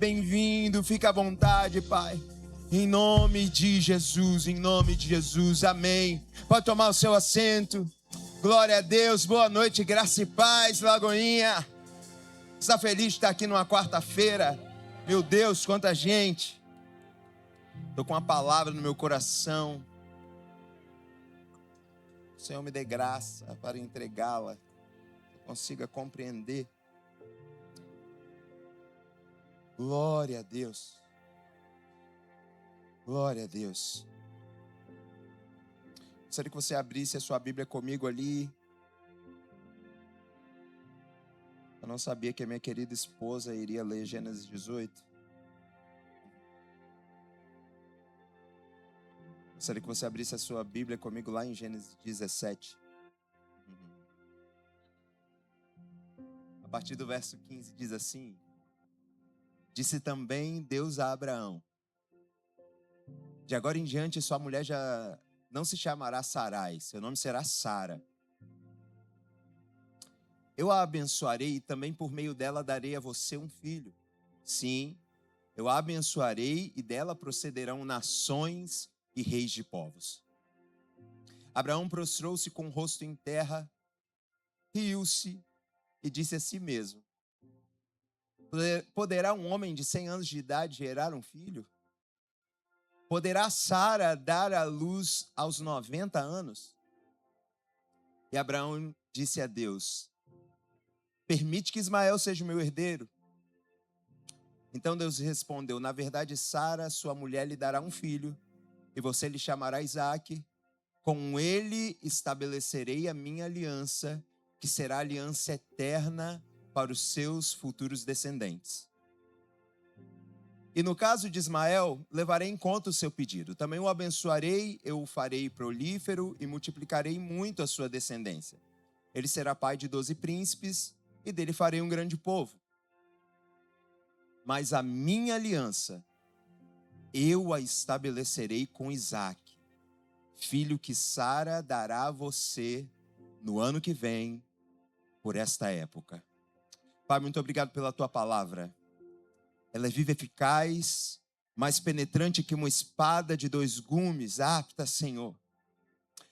Bem-vindo, fica à vontade, Pai. Em nome de Jesus, amém. Pode tomar o seu assento. Glória a Deus, boa noite, graça e paz, Lagoinha. Está feliz de estar aqui numa quarta-feira? Meu Deus, quanta gente. Estou com uma palavra no meu coração. O Senhor me dê graça para entregá-la, que eu consiga compreender. Glória a Deus. Glória a Deus. Gostaria que você abrisse a sua Bíblia comigo ali. Eu não sabia que a minha querida esposa iria ler Gênesis 18. Gostaria que você abrisse a sua Bíblia comigo lá em Gênesis 17. A partir do verso 15 diz assim: disse também Deus a Abraão: de agora em diante sua mulher já não se chamará Sarai, seu nome será Sara. Eu a abençoarei e também por meio dela darei a você um filho. Sim, eu a abençoarei e dela procederão nações e reis de povos. Abraão prostrou-se com o rosto em terra, riu-se e disse a si mesmo: poderá um homem de 100 anos de idade gerar um filho? Poderá Sara dar à luz aos 90 anos? E Abraão disse a Deus: permite que Ismael seja o meu herdeiro. Então Deus respondeu: na verdade Sara, sua mulher, lhe dará um filho, e você lhe chamará Isaque. Com ele estabelecerei a minha aliança, que será aliança eterna para os seus futuros descendentes. E no caso de Ismael, levarei em conta o seu pedido. Também o abençoarei, eu o farei prolífero e multiplicarei muito a sua descendência. Ele será pai de 12 príncipes e dele farei um grande povo. Mas a minha aliança eu a estabelecerei com Isaque, filho que Sara dará a você no ano que vem, por esta época. Pai, muito obrigado pela tua palavra. Ela é viva e eficaz, mais penetrante que uma espada de 2 gumes, apta, Senhor,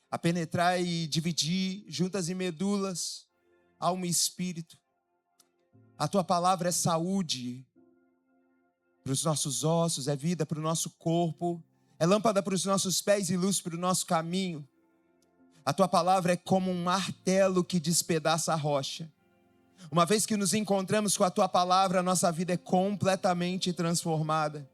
a penetrar e dividir juntas e medulas, alma e espírito. A tua palavra é saúde para os nossos ossos, é vida para o nosso corpo, é lâmpada para os nossos pés e luz para o nosso caminho. A tua palavra é como um martelo que despedaça a rocha. Uma vez que nos encontramos com a tua palavra, a nossa vida é completamente transformada.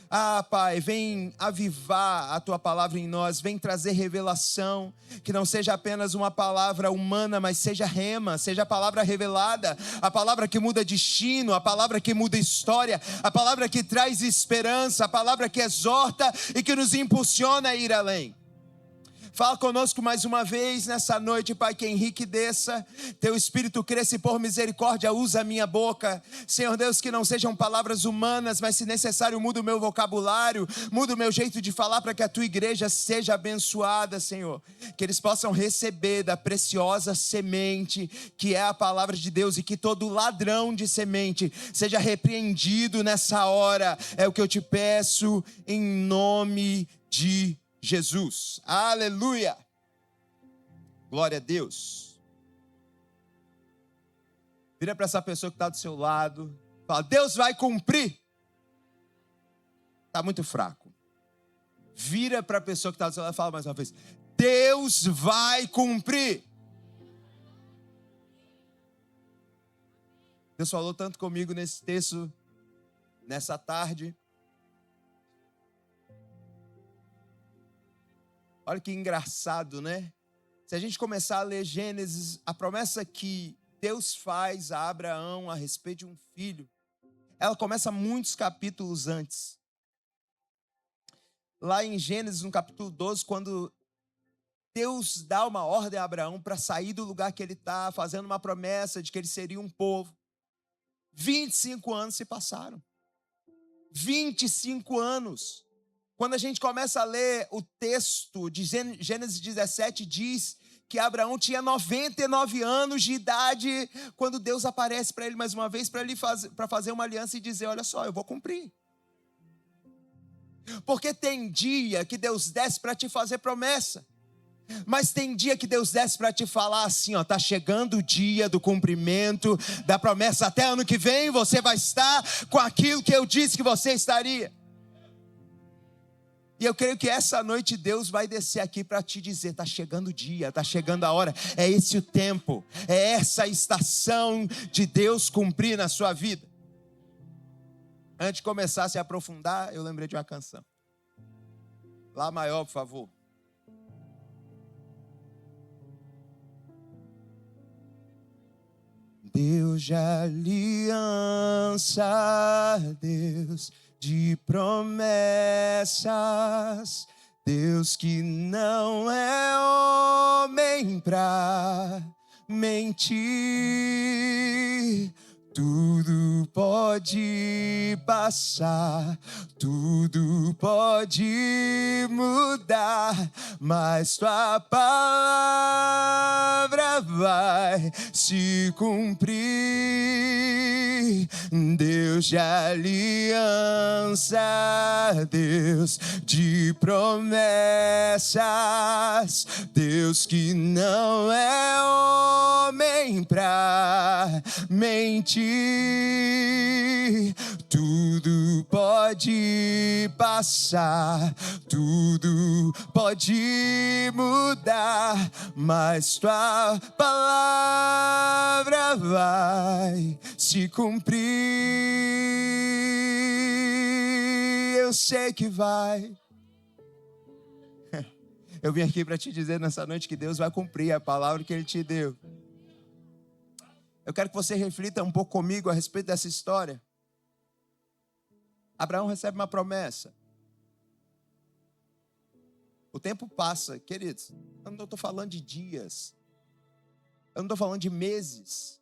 Ah, Pai, vem avivar a tua palavra em nós, vem trazer revelação, que não seja apenas uma palavra humana, mas seja rema, seja a palavra revelada, a palavra que muda destino, a palavra que muda história, a palavra que traz esperança, a palavra que exorta e que nos impulsiona a ir além. Fala conosco mais uma vez nessa noite, Pai, que Henrique desça, teu Espírito cresça e por misericórdia usa a minha boca. Senhor Deus, que não sejam palavras humanas, mas se necessário muda o meu vocabulário, muda o meu jeito de falar para que a tua igreja seja abençoada, Senhor. Que eles possam receber da preciosa semente que é a palavra de Deus e que todo ladrão de semente seja repreendido nessa hora. É o que eu te peço em nome de Jesus, aleluia, glória a Deus. Vira para essa pessoa que está do seu lado, fala: Deus vai cumprir. Está muito fraco. Vira para a pessoa que está do seu lado e fala mais uma vez: Deus vai cumprir. Deus falou tanto comigo nesse texto, nessa tarde. Olha que engraçado, né? Se a gente começar a ler Gênesis, a promessa que Deus faz a Abraão a respeito de um filho, ela começa muitos capítulos antes. Lá em Gênesis, no capítulo 12, quando Deus dá uma ordem a Abraão para sair do lugar que ele está, fazendo uma promessa de que ele seria um povo. 25 anos se passaram. 25 anos. Quando a gente começa a ler o texto de Gênesis 17, diz que Abraão tinha 99 anos de idade quando Deus aparece para ele mais uma vez para fazer uma aliança e dizer: olha só, eu vou cumprir. Porque tem dia que Deus desce para te fazer promessa, mas tem dia que Deus desce para te falar assim, ó, tá chegando o dia do cumprimento da promessa. Até ano que vem você vai estar com aquilo que eu disse que você estaria. E eu creio que essa noite Deus vai descer aqui para te dizer: está chegando o dia, está chegando a hora. É esse o tempo, é essa a estação de Deus cumprir na sua vida. Antes de começar a se aprofundar, eu lembrei de uma canção. Lá maior, por favor. Deus de aliança, Deus de promessas, Deus que não é homem pra mentir. Tudo pode passar, tudo pode mudar, mas tua palavra vai se cumprir. Deus de aliança, Deus de promessas, Deus que não é homem pra mentir. Tudo pode passar, tudo pode mudar, mas tua palavra vai se cumprir. Eu sei que vai. Eu vim aqui para te dizer nessa noite que Deus vai cumprir a palavra que Ele te deu. Eu quero que você reflita um pouco comigo a respeito dessa história. Abraão recebe uma promessa. O tempo passa, queridos. Eu não estou falando de dias. Eu não estou falando de meses.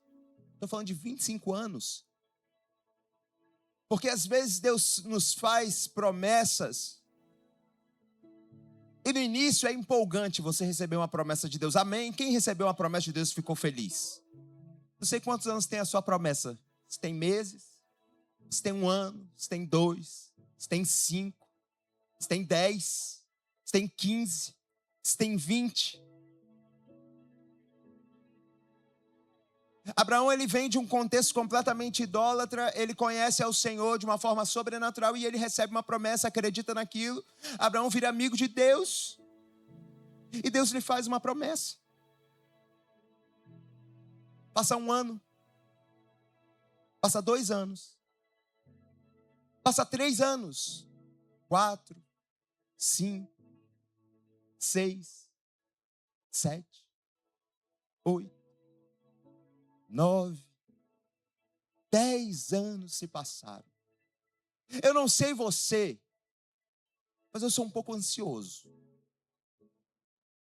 Estou falando de 25 anos. Porque às vezes Deus nos faz promessas. E no início é empolgante você receber uma promessa de Deus. Amém? Quem recebeu uma promessa de Deus ficou feliz? Não sei quantos anos tem a sua promessa. Se tem meses, se tem 1 ano, se tem 2, se tem 5, se tem 10, se tem 15, se tem 20. Abraão, ele vem de um contexto completamente idólatra, ele conhece ao Senhor de uma forma sobrenatural e ele recebe uma promessa, acredita naquilo. Abraão vira amigo de Deus e Deus lhe faz uma promessa. Passa 1 ano, passa 2 anos, passa 3 anos, 4, 5, 6, 7, 8, 9, 10 anos se passaram. Eu não sei você, mas eu sou um pouco ansioso.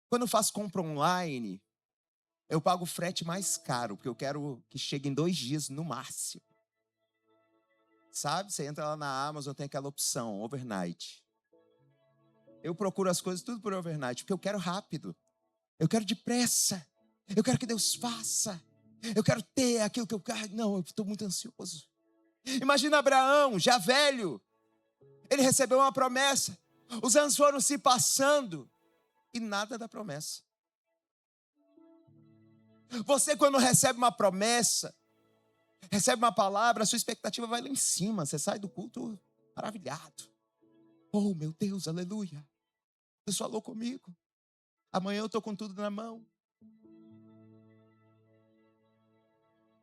Quando eu faço compra online, eu pago o frete mais caro, porque eu quero que chegue em 2 dias no máximo. Sabe? Você entra lá na Amazon, tem aquela opção, overnight. Eu procuro as coisas tudo por overnight, porque eu quero rápido. Eu quero depressa. Eu quero que Deus faça. Eu quero ter aquilo que eu quero. Não, eu estou muito ansioso. Imagina Abraão, já velho. Ele recebeu uma promessa. Os anos foram se passando e nada da promessa. Você, quando recebe uma promessa, recebe uma palavra, a sua expectativa vai lá em cima. Você sai do culto maravilhado. Oh, meu Deus, aleluia. Deus falou comigo. Amanhã eu estou com tudo na mão.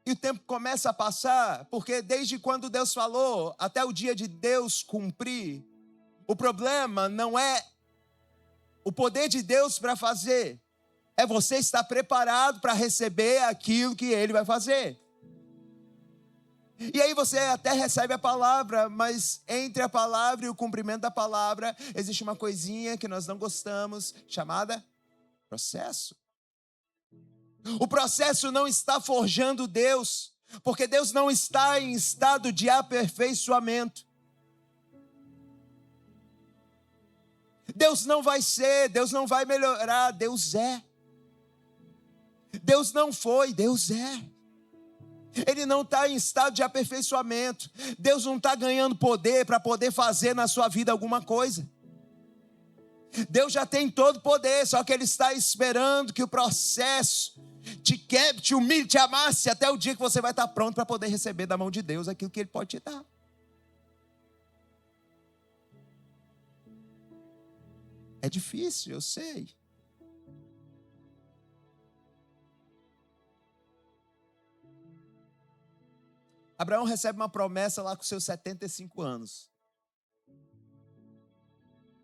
E o tempo começa a passar, porque desde quando Deus falou, até o dia de Deus cumprir, o problema não é o poder de Deus para fazer. É você estar preparado para receber aquilo que Ele vai fazer. E aí você até recebe a palavra, mas entre a palavra e o cumprimento da palavra, existe uma coisinha que nós não gostamos, chamada processo. O processo não está forjando Deus, porque Deus não está em estado de aperfeiçoamento. Deus não vai ser, Deus não vai melhorar, Deus é. Deus não foi, Deus é. Ele não está em estado de aperfeiçoamento. Deus não está ganhando poder para poder fazer na sua vida alguma coisa. Deus já tem todo o poder, só que Ele está esperando que o processo te quebre, te humilhe, te amasse, até o dia que você vai estar pronto para poder receber da mão de Deus aquilo que Ele pode te dar. É difícil, eu sei. Abraão recebe uma promessa lá com seus 75 anos.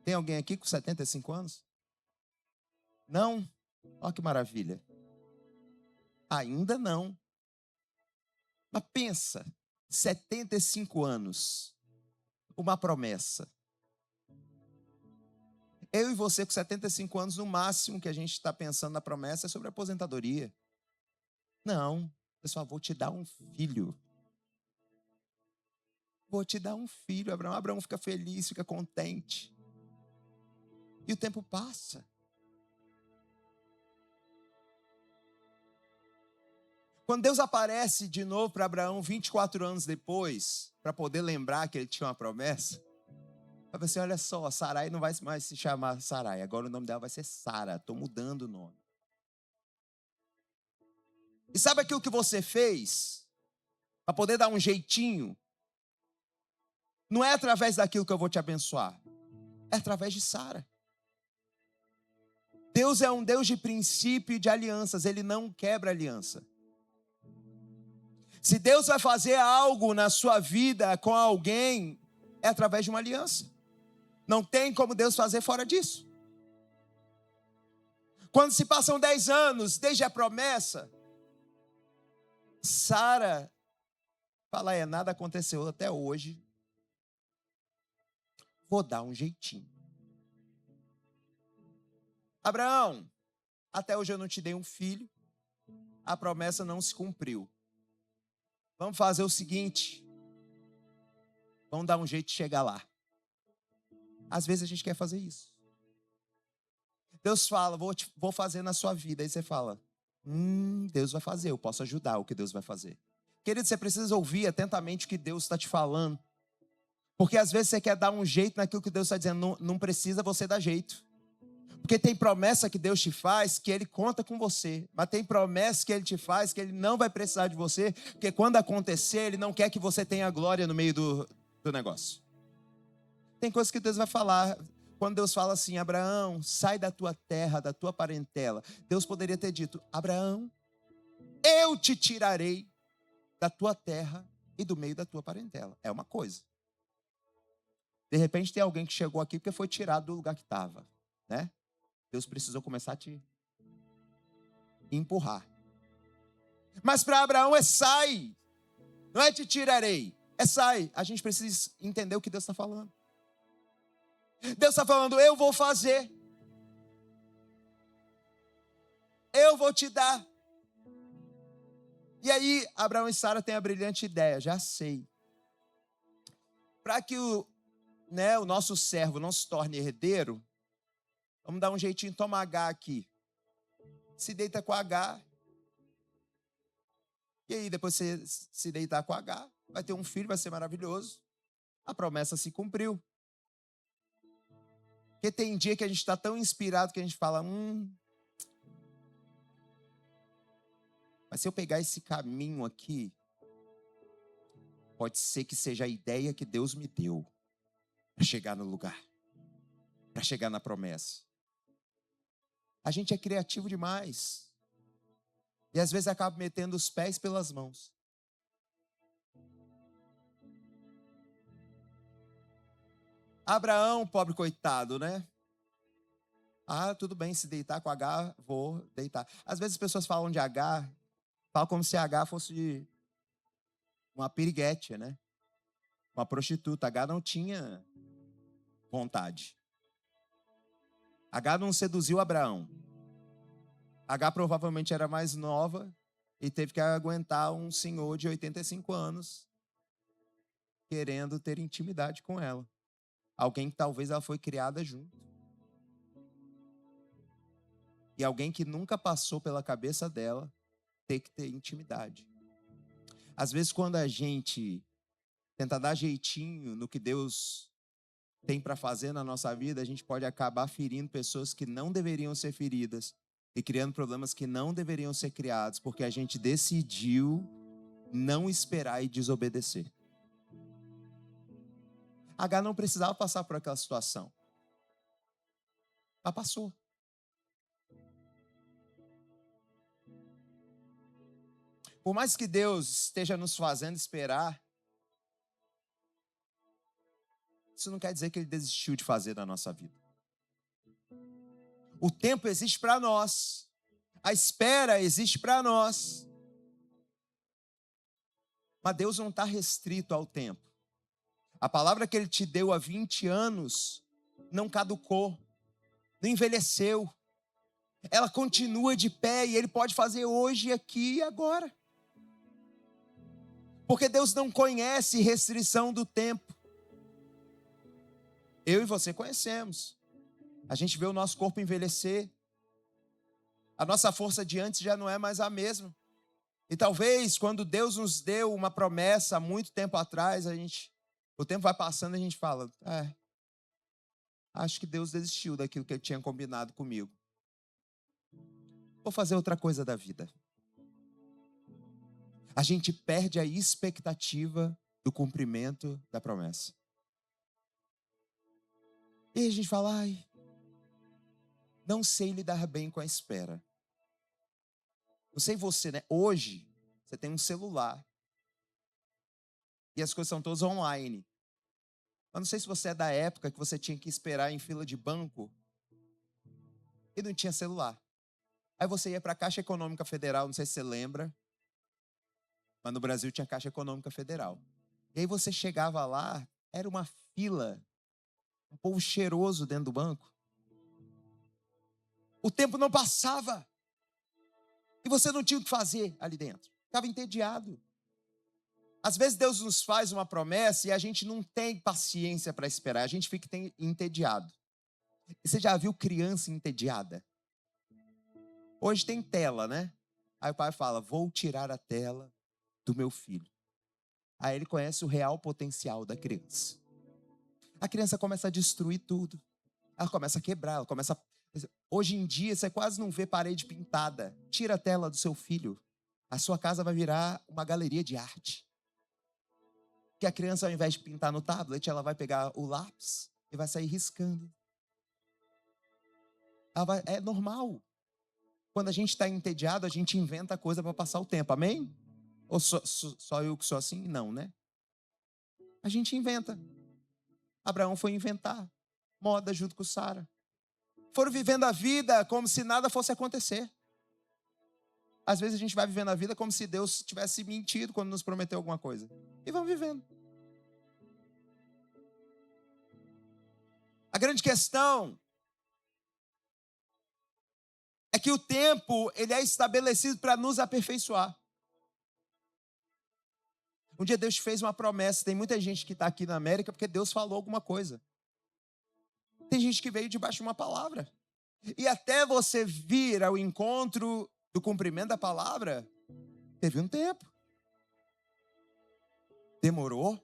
Tem alguém aqui com 75 anos? Não? Olha que maravilha. Ainda não. Mas pensa, 75 anos, uma promessa. Eu e você com 75 anos, no máximo que a gente está pensando na promessa é sobre a aposentadoria. Não, pessoal, vou te dar um filho. Vou te dar um filho, Abraão. Abraão fica feliz, fica contente. E o tempo passa. Quando Deus aparece de novo para Abraão 24 anos depois, para poder lembrar que ele tinha uma promessa, ele falou assim, olha só, Sarai não vai mais se chamar Sarai, agora o nome dela vai ser Sara, estou mudando o nome. E sabe aquilo que você fez, para poder dar um jeitinho? Não é através daquilo que eu vou te abençoar, é através de Sara. Deus é um Deus de princípio e de alianças, Ele não quebra aliança. Se Deus vai fazer algo na sua vida com alguém, é através de uma aliança. Não tem como Deus fazer fora disso. Quando se passam 10 anos, desde a promessa, Sara fala, nada aconteceu até hoje. Vou dar um jeitinho. Abraão, até hoje eu não te dei um filho, a promessa não se cumpriu. Vamos fazer o seguinte, vamos dar um jeito de chegar lá. Às vezes a gente quer fazer isso. Deus fala, vou fazer na sua vida. Aí você fala, Deus vai fazer, eu posso ajudar o que Deus vai fazer. Querido, você precisa ouvir atentamente o que Deus está te falando. Porque às vezes você quer dar um jeito naquilo que Deus está dizendo, não precisa você dar jeito. Porque tem promessa que Deus te faz que Ele conta com você. Mas tem promessa que Ele te faz que Ele não vai precisar de você. Porque quando acontecer, Ele não quer que você tenha glória no meio do negócio. Tem coisas que Deus vai falar. Quando Deus fala assim, Abraão, sai da tua terra, da tua parentela. Deus poderia ter dito, Abraão, eu te tirarei da tua terra e do meio da tua parentela. É uma coisa. De repente tem alguém que chegou aqui porque foi tirado do lugar que estava, né? Deus precisou começar a te empurrar. Mas para Abraão é sai. Não é te tirarei, é sai. A gente precisa entender o que Deus está falando. Deus está falando, eu vou fazer. Eu vou te dar. E aí, Abraão e Sara têm a brilhante ideia, já sei. Para que o nosso servo não se torne herdeiro, vamos dar um jeitinho, toma H aqui. Se deita com H. E aí, depois você se deitar com H, vai ter um filho, vai ser maravilhoso. A promessa se cumpriu. Porque tem dia que a gente está tão inspirado que a gente fala, mas se eu pegar esse caminho aqui, pode ser que seja a ideia que Deus me deu para chegar no lugar, para chegar na promessa. A gente é criativo demais. E às vezes acaba metendo os pés pelas mãos. Abraão, pobre coitado, né? Tudo bem, se deitar com H, vou deitar. Às vezes as pessoas falam de H, falam como se H fosse uma piriguete, né? Uma prostituta. H não tinha vontade. H não seduziu Abraão. H provavelmente era mais nova e teve que aguentar um senhor de 85 anos querendo ter intimidade com ela. Alguém que talvez ela foi criada junto. e alguém que nunca passou pela cabeça dela ter que ter intimidade. Às vezes, quando a gente tenta dar jeitinho no que Deus tem para fazer na nossa vida, a gente pode acabar ferindo pessoas que não deveriam ser feridas e criando problemas que não deveriam ser criados, porque a gente decidiu não esperar e desobedecer. Agar não precisava passar por aquela situação. Ela passou. Por mais que Deus esteja nos fazendo esperar, isso não quer dizer que Ele desistiu de fazer na nossa vida. O tempo existe para nós. A espera existe para nós. Mas Deus não está restrito ao tempo. A palavra que Ele te deu há 20 anos não caducou, não envelheceu. Ela continua de pé e Ele pode fazer hoje, aqui e agora. Porque Deus não conhece restrição do tempo. Eu e você conhecemos. A gente vê o nosso corpo envelhecer. A nossa força de antes já não é mais a mesma. E talvez quando Deus nos deu uma promessa há muito tempo atrás, o tempo vai passando e a gente fala, acho que Deus desistiu daquilo que Ele tinha combinado comigo. Vou fazer outra coisa da vida. A gente perde a expectativa do cumprimento da promessa. E a gente fala, não sei lidar bem com a espera. Não sei você, né? Hoje, você tem um celular. E as coisas são todas online. Mas não sei se você é da época que você tinha que esperar em fila de banco e não tinha celular. Aí você ia para a Caixa Econômica Federal, não sei se você lembra, mas no Brasil tinha Caixa Econômica Federal. E aí você chegava lá, era uma fila, um povo cheiroso dentro do banco. O tempo não passava. E você não tinha o que fazer ali dentro. Ficava entediado. Às vezes Deus nos faz uma promessa e a gente não tem paciência para esperar. A gente fica entediado. E você já viu criança entediada? Hoje tem tela, né? Aí o pai fala, vou tirar a tela do meu filho. Aí ele conhece o real potencial da criança. A criança começa a destruir tudo. Ela começa a quebrar, Hoje em dia, você quase não vê parede pintada. Tira a tela do seu filho. A sua casa vai virar uma galeria de arte. Que a criança, ao invés de pintar no tablet, ela vai pegar o lápis e vai sair riscando. É normal. Quando a gente está entediado, a gente inventa coisa para passar o tempo. Amém? Ou só eu que sou assim? Não, né? A gente inventa. Abraão foi inventar moda junto com Sara. Foram vivendo a vida como se nada fosse acontecer. Às vezes a gente vai vivendo a vida como se Deus tivesse mentido quando nos prometeu alguma coisa. E vamos vivendo. A grande questão é que o tempo, ele é estabelecido para nos aperfeiçoar. Um dia Deus te fez uma promessa. Tem muita gente que está aqui na América porque Deus falou alguma coisa. Tem gente que veio debaixo de uma palavra. E até você vir ao encontro do cumprimento da palavra, teve um tempo. Demorou.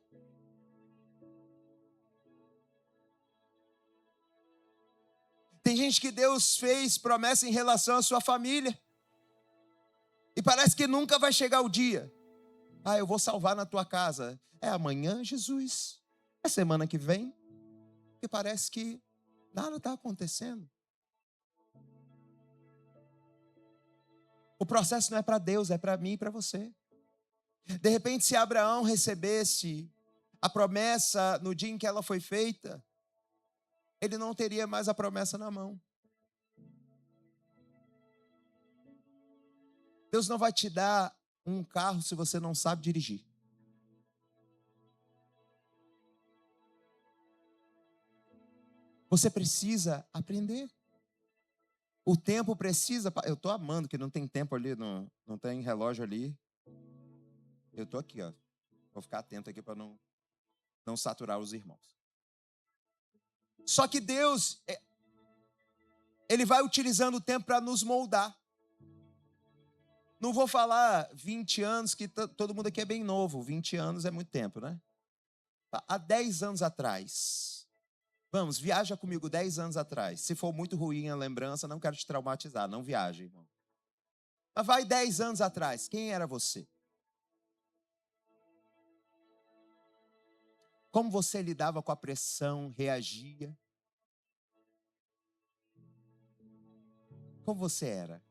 Tem gente que Deus fez promessa em relação à sua família. E parece que nunca vai chegar o dia. Eu vou salvar na tua casa. É amanhã, Jesus? É semana que vem? E parece que nada está acontecendo. O processo não é para Deus, é para mim e para você. De repente, se Abraão recebesse a promessa no dia em que ela foi feita, ele não teria mais a promessa na mão. Deus não vai te dar um carro se você não sabe dirigir. Você precisa aprender. O tempo precisa... Eu estou amando que não tem tempo ali, não tem relógio ali. Eu estou aqui, ó. Vou ficar atento aqui para não saturar os irmãos. Só que Deus, Ele vai utilizando o tempo para nos moldar. Não vou falar 20 anos, que todo mundo aqui é bem novo. 20 anos é muito tempo, né? Há 10 anos atrás. Vamos, viaja comigo 10 anos atrás. Se for muito ruim a lembrança, não quero te traumatizar. Não viaje, irmão. Mas vai 10 anos atrás. Quem era você? Como você lidava com a pressão, reagia? Como você era?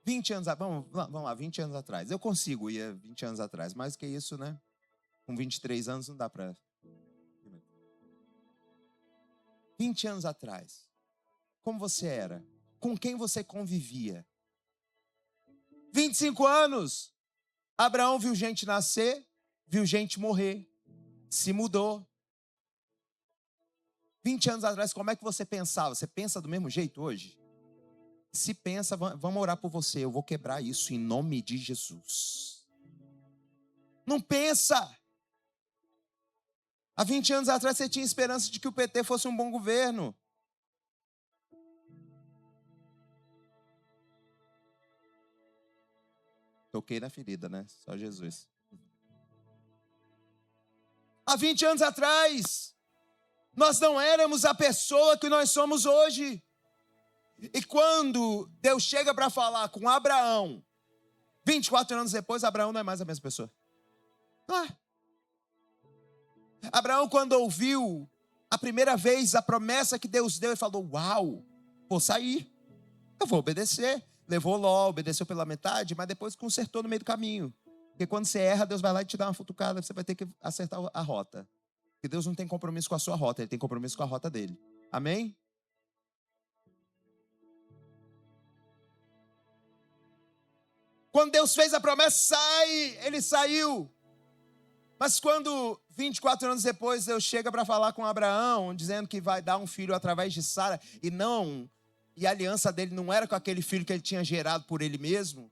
20 anos, vamos lá, 20 anos atrás. Eu consigo ir 20 anos atrás, mais que isso, né? Com 23 anos não dá para... 20 anos atrás, como você era? Com quem você convivia? 25 anos, Abraão viu gente nascer, viu gente morrer, se mudou. 20 anos atrás, como é que você pensava? Você pensa do mesmo jeito hoje? Se pensa, vamos orar por você. Eu vou quebrar isso em nome de Jesus. Não pensa. Há 20 anos atrás você tinha esperança de que o PT fosse um bom governo. Toquei na ferida, né? Só Jesus. Há 20 anos atrás, nós não éramos a pessoa que nós somos hoje. E quando Deus chega para falar com Abraão, 24 anos depois, Abraão não é mais a mesma pessoa. Abraão, quando ouviu a primeira vez a promessa que Deus deu, ele falou: uau, vou sair, eu vou obedecer. Levou Ló, obedeceu pela metade, mas depois consertou no meio do caminho. Porque quando você erra, Deus vai lá e te dá uma futucada, você vai ter que acertar a rota. Porque Deus não tem compromisso com a sua rota, Ele tem compromisso com a rota dele. Amém? Quando Deus fez a promessa, ele saiu. Mas quando 24 anos depois Deus chega para falar com Abraão, dizendo que vai dar um filho através de Sara, e a aliança dele não era com aquele filho que ele tinha gerado por ele mesmo.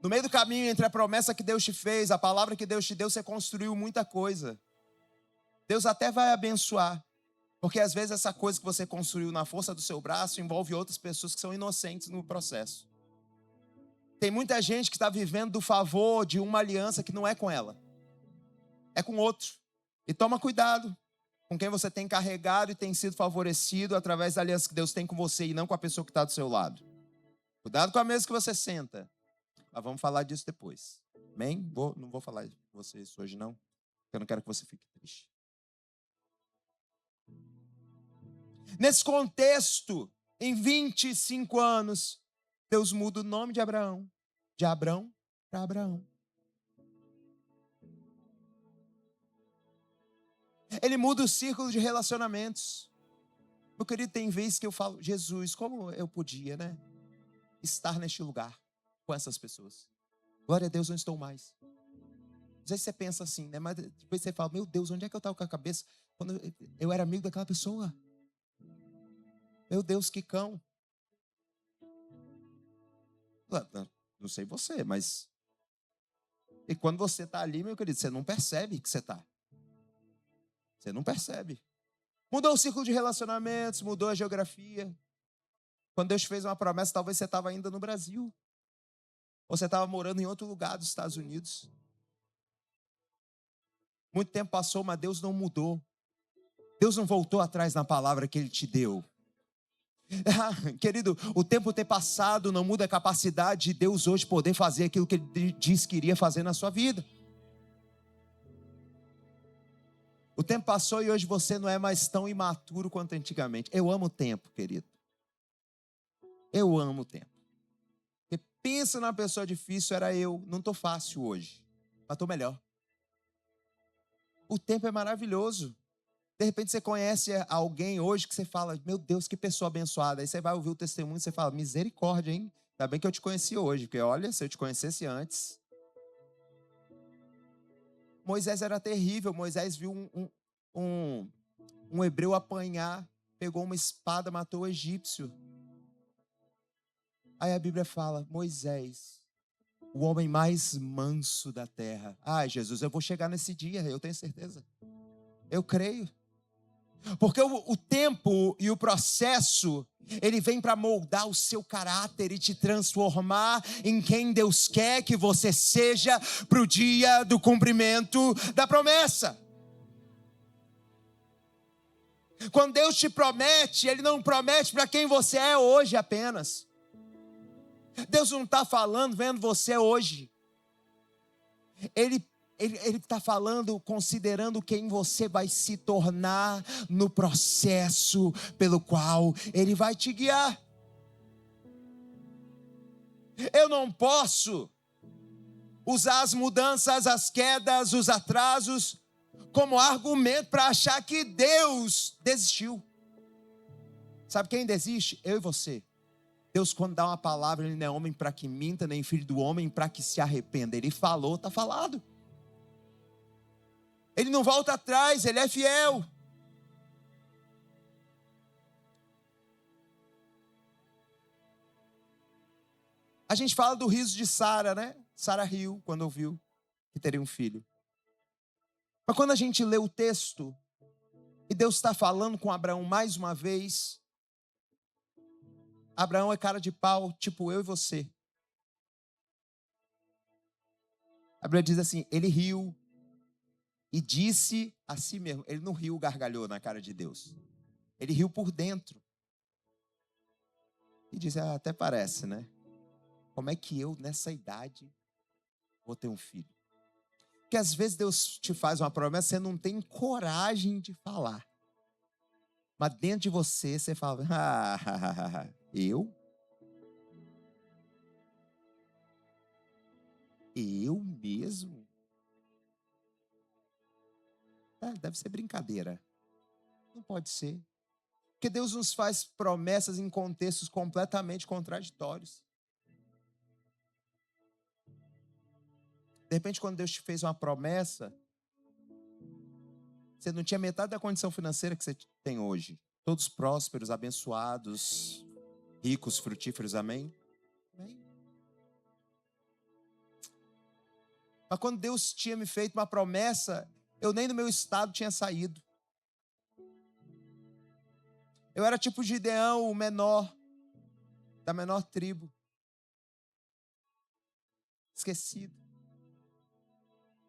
No meio do caminho entre a promessa que Deus te fez, a palavra que Deus te deu, você construiu muita coisa. Deus até vai abençoar, porque às vezes essa coisa que você construiu na força do seu braço envolve outras pessoas que são inocentes no processo. Tem muita gente que está vivendo do favor de uma aliança que não é com ela. É com outro. E toma cuidado com quem você tem carregado e tem sido favorecido através da aliança que Deus tem com você e não com a pessoa que está do seu lado. Cuidado com a mesa que você senta. Mas vamos falar disso depois. Amém? Não vou falar com você isso hoje não, porque eu não quero que você fique triste. Nesse contexto, em 25 anos, Deus muda o nome de Abraão, de Abrão para Abraão. Ele muda o círculo de relacionamentos. Meu querido, tem vezes que eu falo: Jesus, como eu podia, né, estar neste lugar com essas pessoas? Glória a Deus, não estou mais. Às vezes você pensa assim, né, mas depois você fala: meu Deus, onde é que eu estava com a cabeça quando eu era amigo daquela pessoa? Meu Deus, que cão. Não sei você, mas... E quando você está ali, meu querido, você não percebe que você está. Você não percebe. Mudou o círculo de relacionamentos, mudou a geografia. Quando Deus fez uma promessa, talvez você estava ainda no Brasil. Ou você estava morando em outro lugar dos Estados Unidos. Muito tempo passou, mas Deus não mudou. Deus não voltou atrás na palavra que Ele te deu. Querido, o tempo ter passado não muda a capacidade de Deus hoje poder fazer aquilo que Ele disse que iria fazer na sua vida. O tempo passou e hoje você não é mais tão imaturo quanto antigamente. Eu amo o tempo, querido. Eu amo o tempo. Porque pensa numa pessoa difícil, era eu. Não estou fácil hoje, mas estou melhor. O tempo é maravilhoso. De repente você conhece alguém hoje que você fala: meu Deus, que pessoa abençoada. Aí você vai ouvir o testemunho e você fala: misericórdia, hein? Ainda bem que eu te conheci hoje, porque olha, se eu te conhecesse antes... Moisés era terrível. Moisés viu um hebreu apanhar, pegou uma espada, matou o egípcio. Aí a Bíblia fala: Moisés, o homem mais manso da terra. Jesus, eu vou chegar nesse dia, eu tenho certeza. Eu creio. Porque o tempo e o processo, ele vem para moldar o seu caráter e te transformar em quem Deus quer que você seja para o dia do cumprimento da promessa. Quando Deus te promete, Ele não promete para quem você é hoje apenas. Deus não está falando vendo você hoje. Ele está falando, considerando quem você vai se tornar no processo pelo qual Ele vai te guiar. Eu não posso usar as mudanças, as quedas, os atrasos como argumento para achar que Deus desistiu. Sabe quem desiste? Eu e você. Deus, quando dá uma palavra, Ele não é homem para que minta, nem filho do homem para que se arrependa. Ele falou, está falado. Ele não volta atrás, Ele é fiel. A gente fala do riso de Sara, né? Sara riu quando ouviu que teria um filho. Mas quando a gente lê o texto, e Deus está falando com Abraão mais uma vez, Abraão é cara de pau, tipo eu e você. A Bíblia diz assim, ele riu e disse a si mesmo. Ele não riu, gargalhou na cara de Deus. Ele riu por dentro. E disse, até parece, né? Como é que eu, nessa idade, vou ter um filho? Porque às vezes Deus te faz uma promessa, você não tem coragem de falar. Mas dentro de você, você fala, eu? Eu mesmo? Deve ser brincadeira. Não pode ser. Porque Deus nos faz promessas em contextos completamente contraditórios. De repente, quando Deus te fez uma promessa, você não tinha metade da condição financeira que você tem hoje. Todos prósperos, abençoados, ricos, frutíferos, amém? Amém. Mas quando Deus tinha me feito uma promessa, eu nem no meu estado tinha saído. Eu era tipo Gideão, o menor, da menor tribo. Esquecido.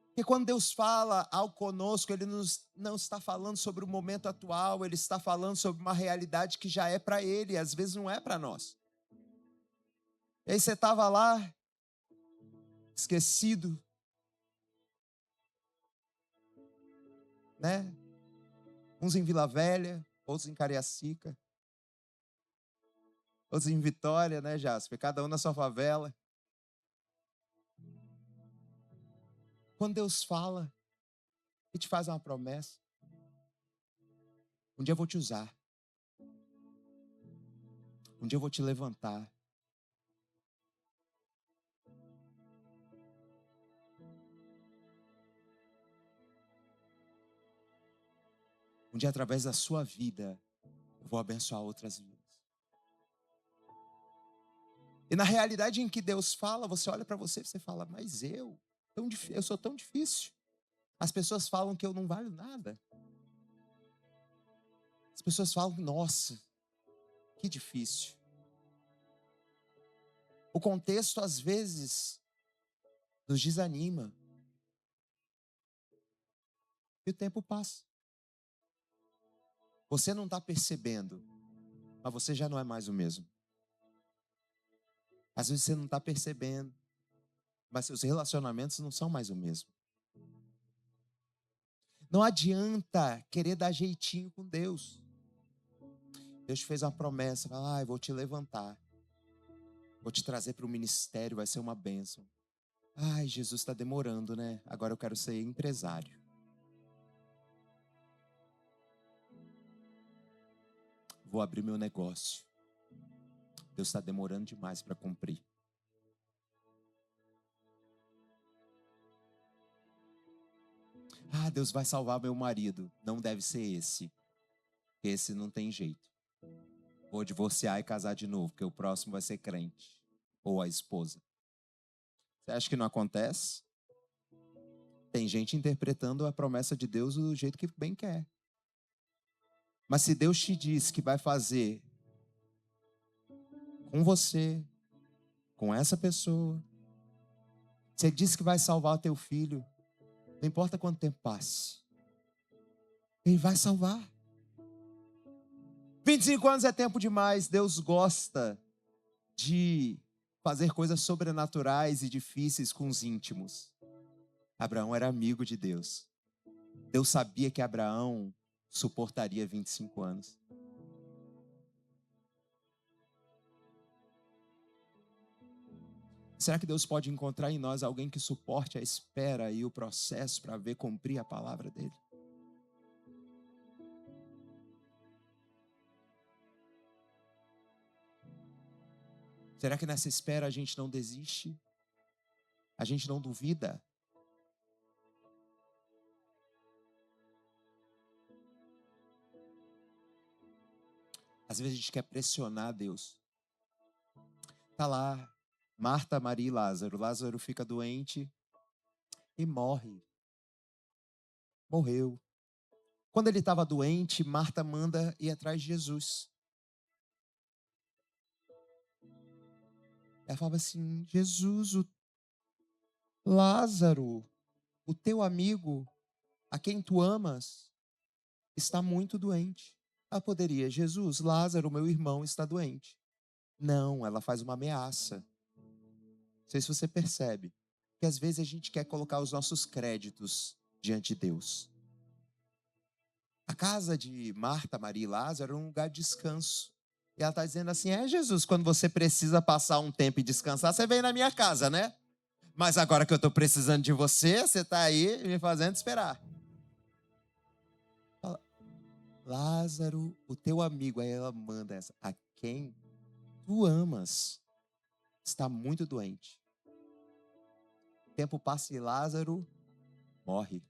Porque quando Deus fala ao conosco, Ele não está falando sobre o momento atual, Ele está falando sobre uma realidade que já é para Ele, e às vezes não é para nós. E aí você estava lá, esquecido, né? Uns em Vila Velha, outros em Cariacica, outros em Vitória, né, Jasper? Cada um na sua favela. Quando Deus fala e te faz uma promessa, um dia eu vou te usar. Um dia eu vou te levantar. Um dia, através da sua vida, eu vou abençoar outras vidas. E na realidade em que Deus fala, você olha para você e você fala, mas eu sou tão difícil. As pessoas falam que eu não valho nada. As pessoas falam, nossa, que difícil. O contexto, às vezes, nos desanima. E o tempo passa. Você não está percebendo, mas você já não é mais o mesmo. Às vezes você não está percebendo, mas seus relacionamentos não são mais o mesmo. Não adianta querer dar jeitinho com Deus. Deus te fez uma promessa, fala, eu vou te levantar. Vou te trazer para o ministério, vai ser uma bênção. Ai, Jesus está demorando, né? Agora eu quero ser empresário. Vou abrir meu negócio. Deus está demorando demais para cumprir. Deus vai salvar meu marido. Não deve ser esse. Porque esse não tem jeito. Vou divorciar e casar de novo, porque o próximo vai ser crente. Ou a esposa. Você acha que não acontece? Tem gente interpretando a promessa de Deus do jeito que bem quer. Mas se Deus te diz que vai fazer com você, com essa pessoa, se Ele disse que vai salvar teu filho, não importa quanto tempo passe, Ele vai salvar. 25 anos é tempo demais. Deus gosta de fazer coisas sobrenaturais e difíceis com os íntimos. Abraão era amigo de Deus. Deus sabia que Abraão suportaria 25 anos. Será que Deus pode encontrar em nós alguém que suporte a espera e o processo para ver cumprir a palavra dele? Será que nessa espera a gente não desiste? A gente não duvida? Às vezes a gente quer pressionar Deus. Tá lá, Marta, Maria e Lázaro. Lázaro fica doente e morre. Morreu. Quando ele estava doente, Marta manda ir atrás de Jesus. Ela falava assim: Jesus, o Lázaro, o teu amigo, a quem tu amas, está muito doente. Ela poderia: Jesus, Lázaro, meu irmão, está doente. Não, ela faz uma ameaça. Não sei se você percebe que às vezes a gente quer colocar os nossos créditos diante de Deus. A casa de Marta, Maria e Lázaro era um lugar de descanso. E ela está dizendo assim: Jesus, quando você precisa passar um tempo e descansar, você vem na minha casa, né? Mas agora que eu estou precisando de você, você está aí me fazendo esperar. Fala, Lázaro, o teu amigo, aí ela manda essa: a quem tu amas está muito doente. O tempo passa e Lázaro morre.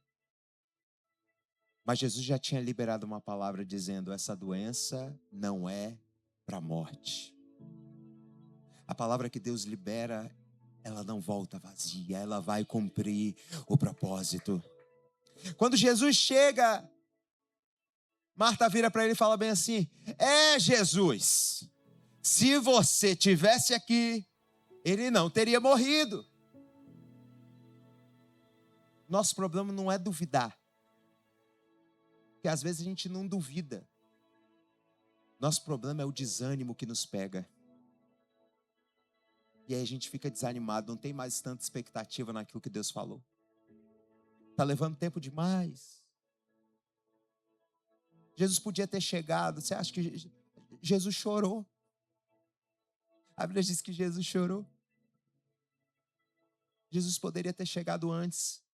Mas Jesus já tinha liberado uma palavra dizendo: essa doença não é para a morte. A palavra que Deus libera, ela não volta vazia, ela vai cumprir o propósito. Quando Jesus chega, Marta vira para ele e fala bem assim: Jesus, se você tivesse aqui, ele não teria morrido. Nosso problema não é duvidar, porque às vezes a gente não duvida. Nosso problema é o desânimo que nos pega. E aí a gente fica desanimado, não tem mais tanta expectativa naquilo que Deus falou. Está levando tempo demais. Jesus podia ter chegado. Você acha que Jesus chorou? A Bíblia diz que Jesus chorou. Jesus poderia ter chegado antes.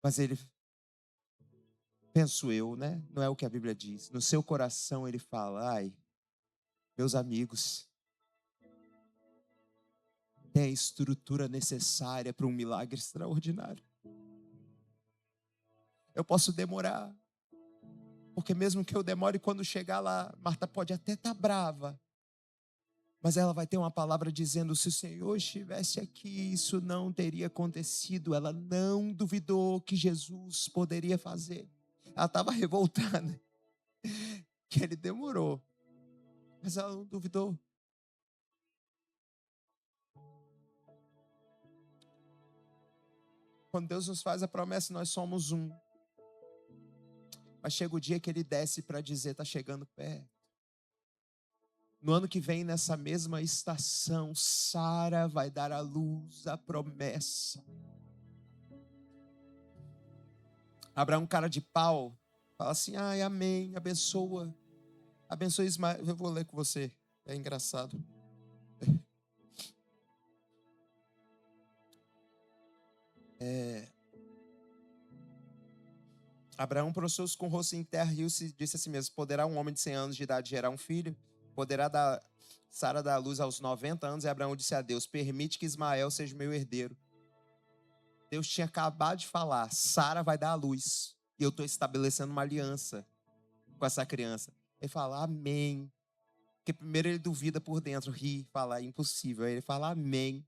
Mas ele, penso eu, né? Não é o que a Bíblia diz. No seu coração ele fala: ai, meus amigos, tem a estrutura necessária para um milagre extraordinário. Eu posso demorar, porque mesmo que eu demore, quando chegar lá, Marta pode até estar brava, mas ela vai ter uma palavra dizendo: se o Senhor estivesse aqui, isso não teria acontecido. Ela não duvidou que Jesus poderia fazer. Ela estava revoltada que ele demorou, mas ela não duvidou. Quando Deus nos faz a promessa, nós somos um. Mas chega o dia que ele desce para dizer: está chegando perto. No ano que vem, nessa mesma estação, Sara vai dar à luz a promessa. Abraão, cara de pau, fala assim: ai, amém, abençoa. Abençoa Ismael. Eu vou ler com você, é engraçado. Abraão prostrou-se com o rosto em terra e disse a si mesmo: poderá um homem de 100 anos de idade gerar um filho? Poderá Sara dar à luz aos 90 anos? E Abraão disse a Deus: permite que Ismael seja meu herdeiro. Deus tinha acabado de falar: Sara vai dar à luz. E eu estou estabelecendo uma aliança com essa criança. Ele fala: amém. Porque primeiro ele duvida por dentro, ri, fala: impossível. Aí ele fala: amém.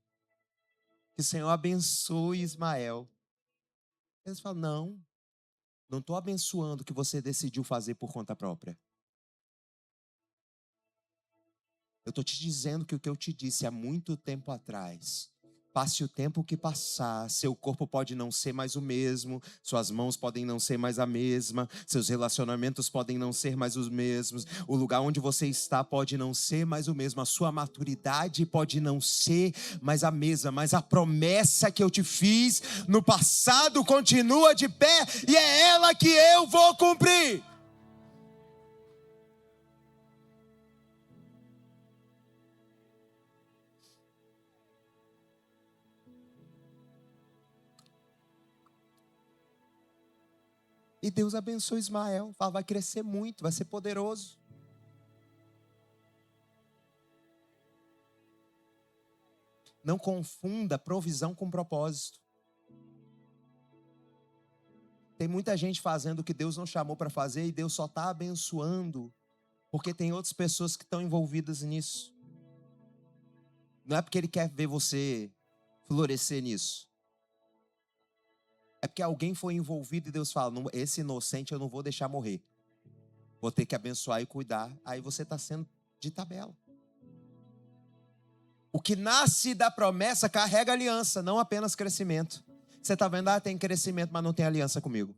Que o Senhor abençoe Ismael. Eles falam: não. Não estou abençoando o que você decidiu fazer por conta própria. Eu estou te dizendo que o que eu te disse há muito tempo atrás, passe o tempo que passar, seu corpo pode não ser mais o mesmo, suas mãos podem não ser mais a mesma, seus relacionamentos podem não ser mais os mesmos, o lugar onde você está pode não ser mais o mesmo, a sua maturidade pode não ser mais a mesma, mas a promessa que eu te fiz no passado continua de pé e é ela que eu vou cumprir. E Deus abençoa Ismael, fala, vai crescer muito, vai ser poderoso. Não confunda provisão com propósito. Tem muita gente fazendo o que Deus não chamou para fazer e Deus só está abençoando, porque tem outras pessoas que estão envolvidas nisso. Não é porque Ele quer ver você florescer nisso. É porque alguém foi envolvido e Deus fala, esse inocente eu não vou deixar morrer. Vou ter que abençoar e cuidar. Aí você está sendo de tabela. O que nasce da promessa carrega aliança, não apenas crescimento. Você está vendo, tem crescimento, mas não tem aliança comigo.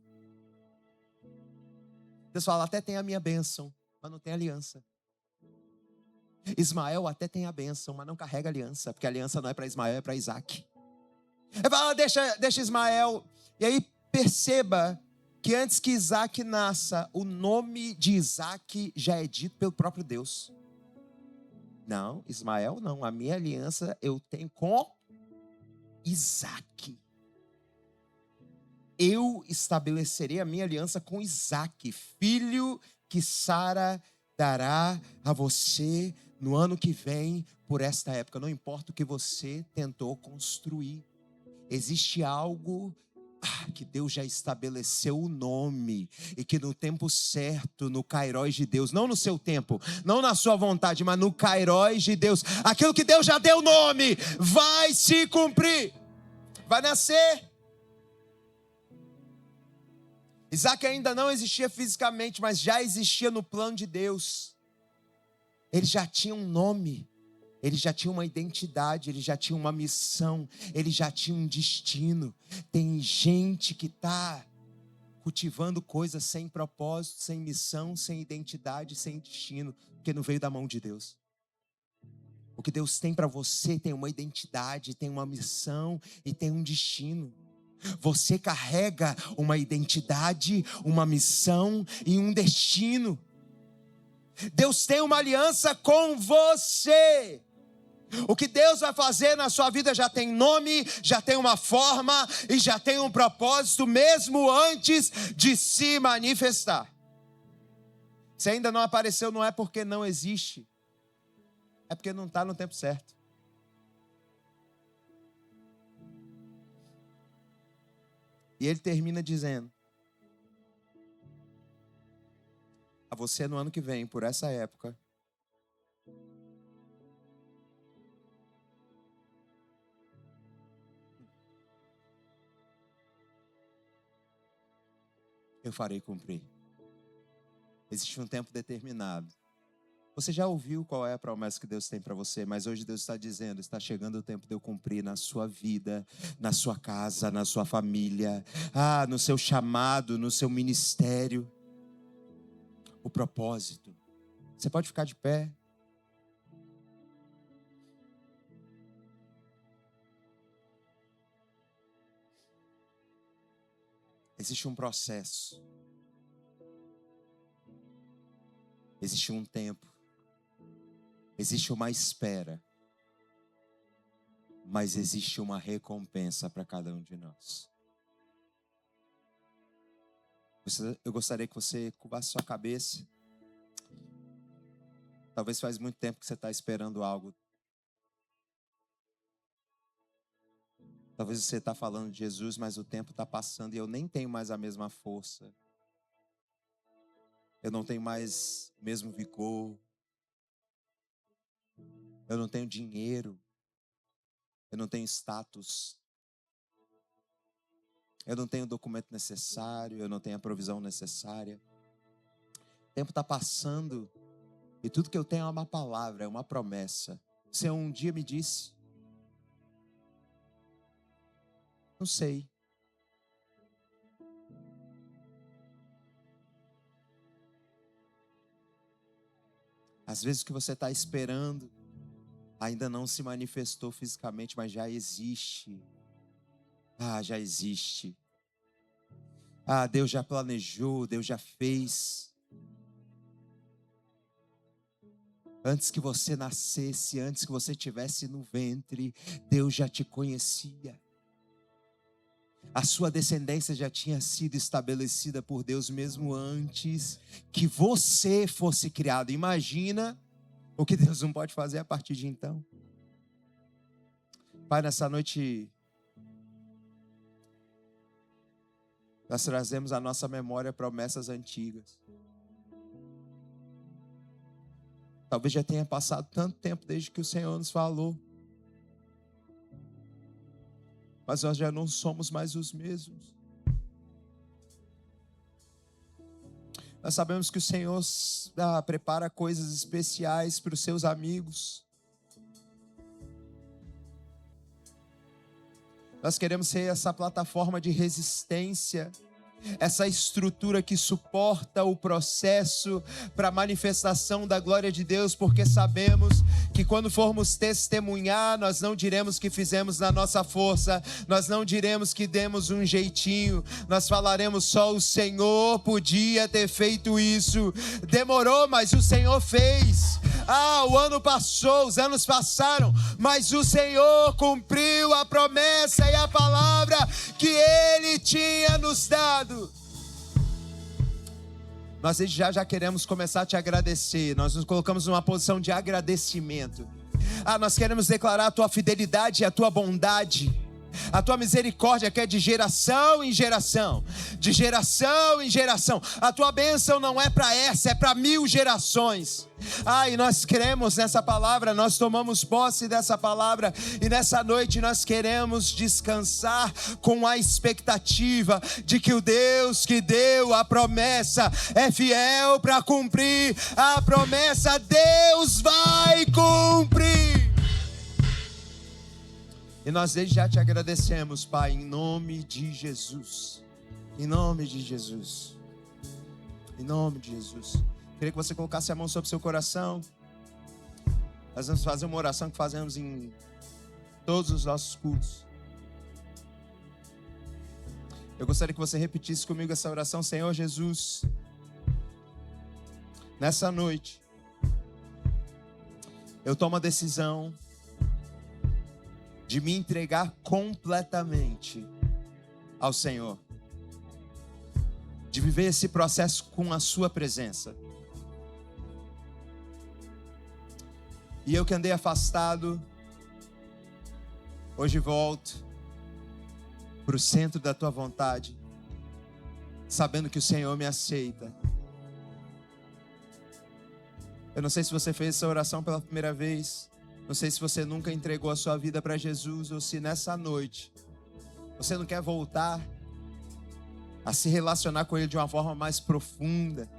Deus fala, até tem a minha bênção, mas não tem aliança. Ismael até tem a bênção, mas não carrega aliança, porque a aliança não é para Ismael, é para Isaac. Ele fala, deixa Ismael. E aí perceba que antes que Isaac nasça, o nome de Isaac já é dito pelo próprio Deus. Não, Ismael não, a minha aliança eu tenho com Isaac. Eu estabelecerei a minha aliança com Isaac, filho que Sara dará a você no ano que vem, por esta época. Não importa o que você tentou construir. Existe algo que Deus já estabeleceu o nome, e que no tempo certo, no Kairos de Deus, não no seu tempo, não na sua vontade, mas no Kairos de Deus, aquilo que Deus já deu o nome, vai se cumprir, vai nascer. Isaac ainda não existia fisicamente, mas já existia no plano de Deus. Ele já tinha um nome, ele já tinha uma identidade, ele já tinha uma missão, ele já tinha um destino. Tem gente que está cultivando coisas sem propósito, sem missão, sem identidade, sem destino, porque não veio da mão de Deus. O que Deus tem para você tem uma identidade, tem uma missão e tem um destino. Você carrega uma identidade, uma missão e um destino. Deus tem uma aliança com você. O que Deus vai fazer na sua vida já tem nome, já tem uma forma e já tem um propósito, mesmo antes de se manifestar. Se ainda não apareceu, não é porque não existe, é porque não está no tempo certo. E ele termina dizendo, a você no ano que vem, por essa época, eu farei cumprir. Existe um tempo determinado. Você já ouviu qual é a promessa que Deus tem para você, mas hoje Deus está dizendo, está chegando o tempo de eu cumprir na sua vida, na sua casa, na sua família, no seu chamado, no seu ministério. O propósito. Você pode ficar de pé. Existe um processo. Existe um tempo. Existe uma espera. Mas existe uma recompensa para cada um de nós. Eu gostaria que você curvasse sua cabeça. Talvez faz muito tempo que você está esperando algo. Talvez você está falando de Jesus, mas o tempo está passando e eu nem tenho mais a mesma força. Eu não tenho mais o mesmo vigor. Eu não tenho dinheiro. Eu não tenho status. Eu não tenho o documento necessário, eu não tenho a provisão necessária. O tempo está passando e tudo que eu tenho é uma palavra, é uma promessa. O Senhor um dia me disse, não sei. Às vezes o que você está esperando ainda não se manifestou fisicamente, mas já existe. Já existe. Deus já planejou, Deus já fez. Antes que você nascesse, antes que você estivesse no ventre, Deus já te conhecia. A sua descendência já tinha sido estabelecida por Deus mesmo antes que você fosse criado. Imagina o que Deus não pode fazer a partir de então. Pai, nessa noite nós trazemos à nossa memória promessas antigas. Talvez já tenha passado tanto tempo desde que o Senhor nos falou. Mas nós já não somos mais os mesmos. Nós sabemos que o Senhor prepara coisas especiais para os seus amigos. Nós queremos ser essa plataforma de resistência, essa estrutura que suporta o processo para a manifestação da glória de Deus, porque sabemos que quando formos testemunhar, nós não diremos que fizemos na nossa força, nós não diremos que demos um jeitinho, nós falaremos só o Senhor podia ter feito isso, demorou, mas o Senhor fez. O ano passou, os anos passaram, mas o Senhor cumpriu a promessa e a palavra que Ele tinha nos dado. Nós já queremos começar a te agradecer. Nós nos colocamos numa posição de agradecimento. Nós queremos declarar a tua fidelidade e a tua bondade, a tua misericórdia que é de geração em geração, de geração em geração. A tua bênção não é para essa, é para 1000 gerações. E nós cremos nessa palavra, nós tomamos posse dessa palavra, e nessa noite nós queremos descansar com a expectativa de que o Deus que deu a promessa é fiel para cumprir a promessa. Deus vai cumprir. E nós desde já te agradecemos, Pai, em nome de Jesus. Em nome de Jesus. Em nome de Jesus. Queria que você colocasse a mão sobre o seu coração. Nós vamos fazer uma oração que fazemos em todos os nossos cultos. Eu gostaria que você repetisse comigo essa oração. Senhor Jesus, nessa noite, eu tomo a decisão de me entregar completamente ao Senhor, de viver esse processo com a sua presença. E eu que andei afastado, hoje volto para o centro da tua vontade, sabendo que o Senhor me aceita. Eu não sei se você fez essa oração pela primeira vez, não sei se você nunca entregou a sua vida para Jesus, ou se nessa noite você não quer voltar a se relacionar com Ele de uma forma mais profunda.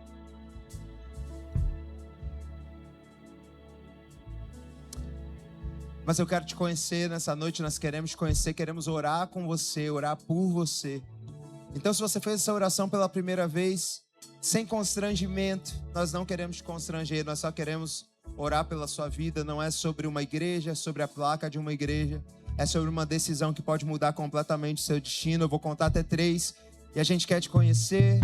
Mas eu quero te conhecer nessa noite, nós queremos te conhecer, queremos orar com você, orar por você. Então, se você fez essa oração pela primeira vez, sem constrangimento, nós não queremos te constranger, nós só queremos orar pela sua vida. Não é sobre uma igreja, é sobre a placa de uma igreja, é sobre uma decisão que pode mudar completamente o seu destino. Eu vou contar até 3 e a gente quer te conhecer.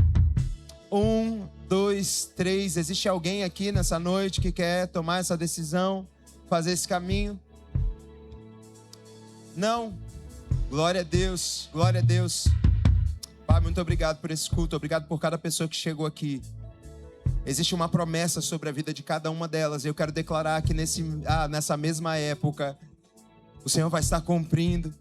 1, 2, 3. Existe alguém aqui nessa noite que quer tomar essa decisão, fazer esse caminho? Não? Glória a Deus, glória a Deus. Pai, muito obrigado por esse culto, obrigado por cada pessoa que chegou aqui. Existe uma promessa sobre a vida de cada uma delas. Eu quero declarar que nessa mesma época o Senhor vai estar cumprindo.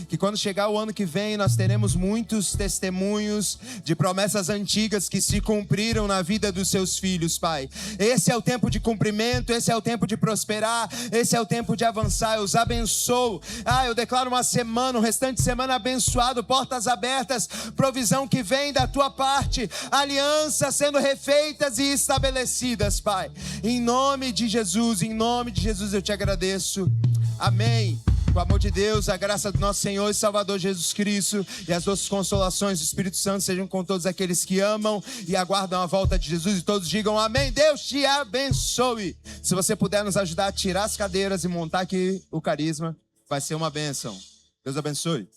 Que quando chegar o ano que vem, nós teremos muitos testemunhos de promessas antigas que se cumpriram na vida dos seus filhos, Pai. Esse é o tempo de cumprimento, esse é o tempo de prosperar, esse é o tempo de avançar. Eu os abençoo. Eu declaro uma semana, o restante de semana abençoado, portas abertas, provisão que vem da tua parte, alianças sendo refeitas e estabelecidas, Pai. Em nome de Jesus eu te agradeço. Amém. Com o amor de Deus, a graça do nosso Senhor e Salvador Jesus Cristo e as doces consolações do Espírito Santo sejam com todos aqueles que amam e aguardam a volta de Jesus, e todos digam amém. Deus te abençoe. Se você puder nos ajudar a tirar as cadeiras e montar aqui o carisma, vai ser uma bênção. Deus abençoe.